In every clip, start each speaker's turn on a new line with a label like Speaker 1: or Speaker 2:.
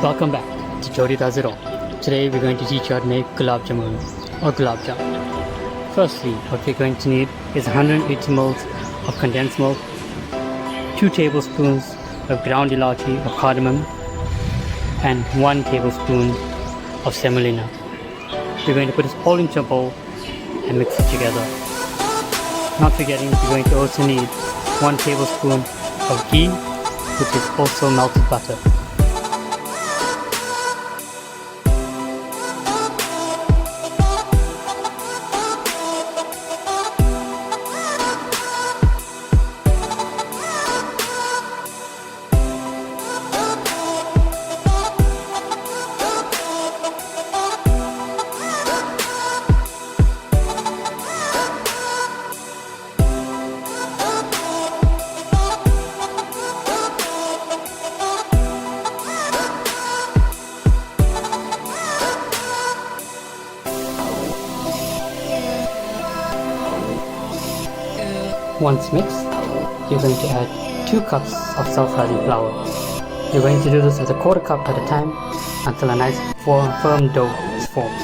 Speaker 1: Welcome back to Jody Does It All. Today we're going to teach you how to make Gulab Jamun or Gulab Jamun. Firstly, what we're going to need is 180 ml of condensed milk, 2 tablespoons of ground elarchi or cardamom, and 1 tablespoon of semolina. We're going to put this all into a bowl and mix it together. Not forgetting, we're going to also need 1 tablespoon of ghee, which is also melted butter. Once mixed, you're going to add 2 cups of self-rising flour. You're going to do this as a quarter cup at a time until a nice firm dough is formed.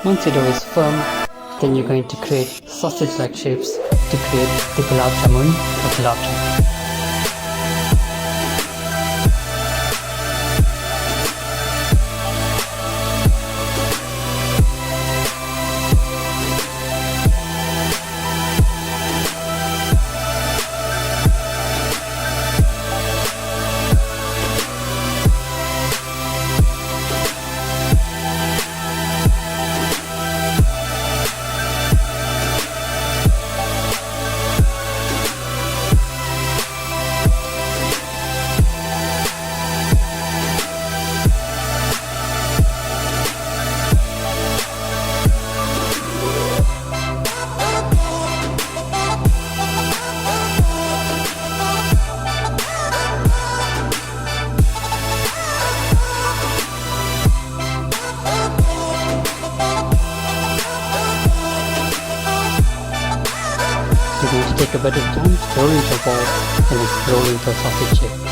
Speaker 1: Once your dough is firm, then you're going to create sausage-like shapes to create the Gulab Jamun or Gulab Jamun. You're going to take a bit of time, roll into a ball, and then roll into a sausage shape.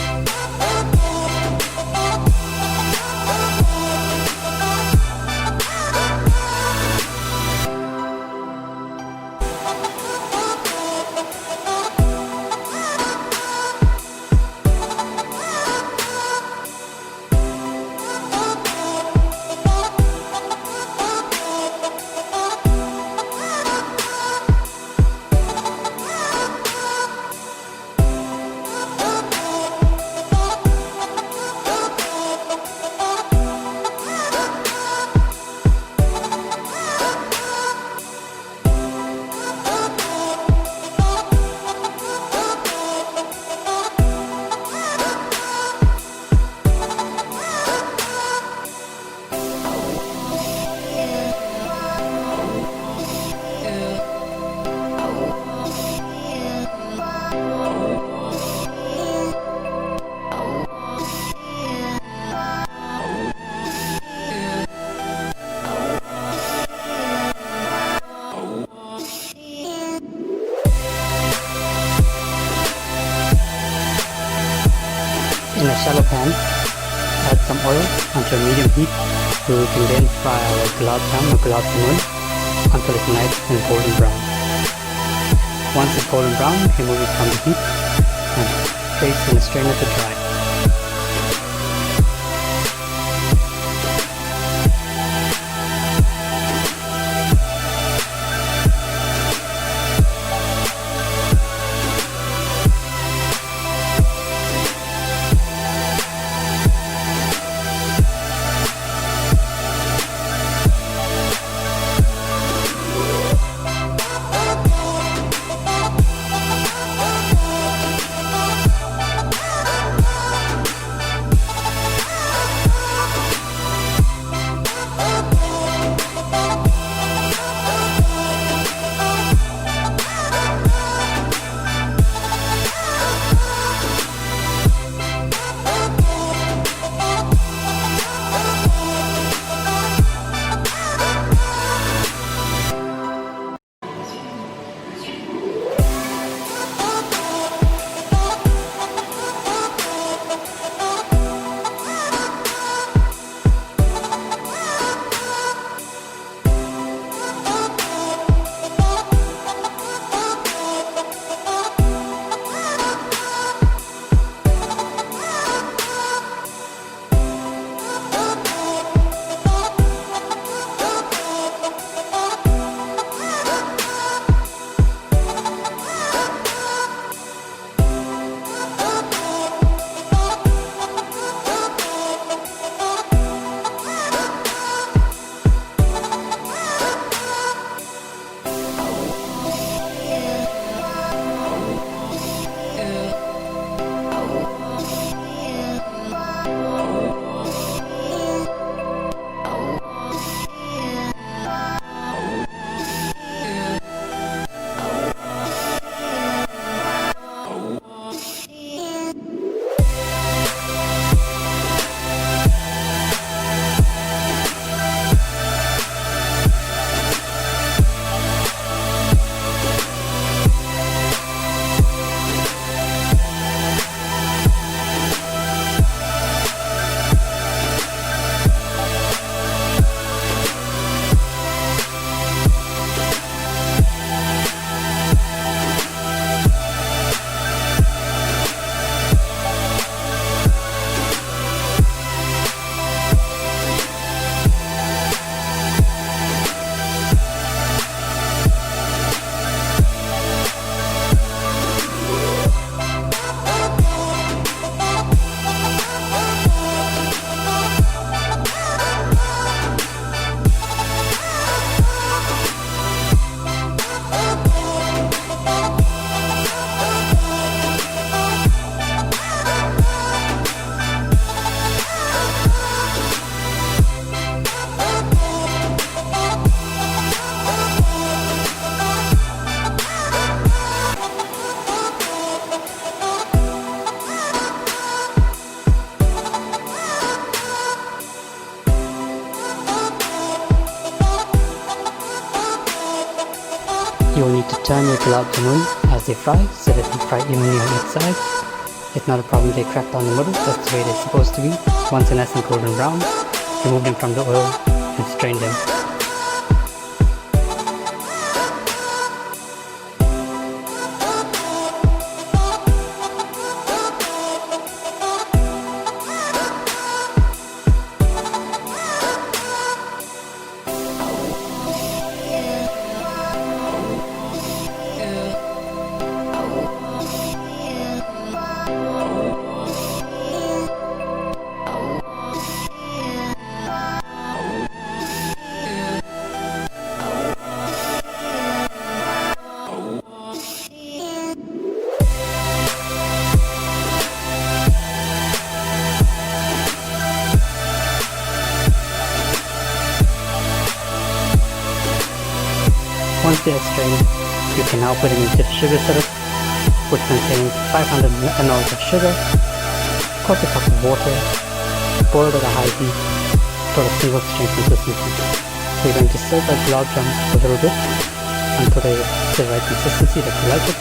Speaker 1: In a shallow pan, add some oil until medium heat so we can then fry our gulab jamun or gulab jamun until it's nice and golden brown. Once it's golden brown, remove it from the heat and place in a strainer to dry. Turn your gulab jamun as they fry so that they fry evenly on each side. It's not a problem, they crack down the middle, that's the way they're supposed to be. Once they're nice and golden brown, remove them from the oil and strain them. Once they are strained, you can now put them into the sugar syrup, which contains 500 ml of sugar, quarter cup of water, boiled at a high heat for a single strain consistency. We're going to stir our gulab jamun a little bit until they're the right consistency that you like it.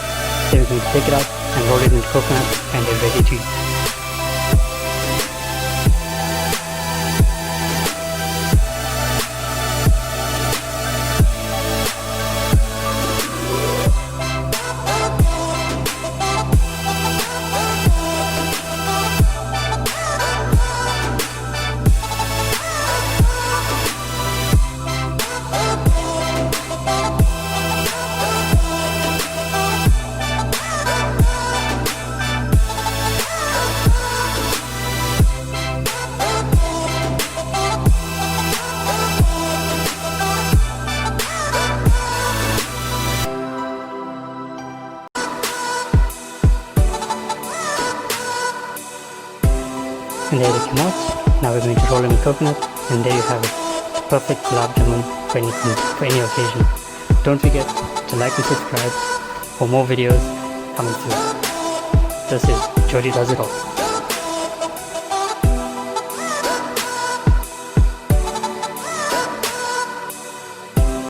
Speaker 1: Then we're going to take it out and roll it into coconut and they're ready to eat. And there they come out. Now we're going to roll them in coconut, and there you have it. Perfect gulab jamun for any occasion. Don't forget to like and subscribe for more videos coming soon. This is Jody Does It All.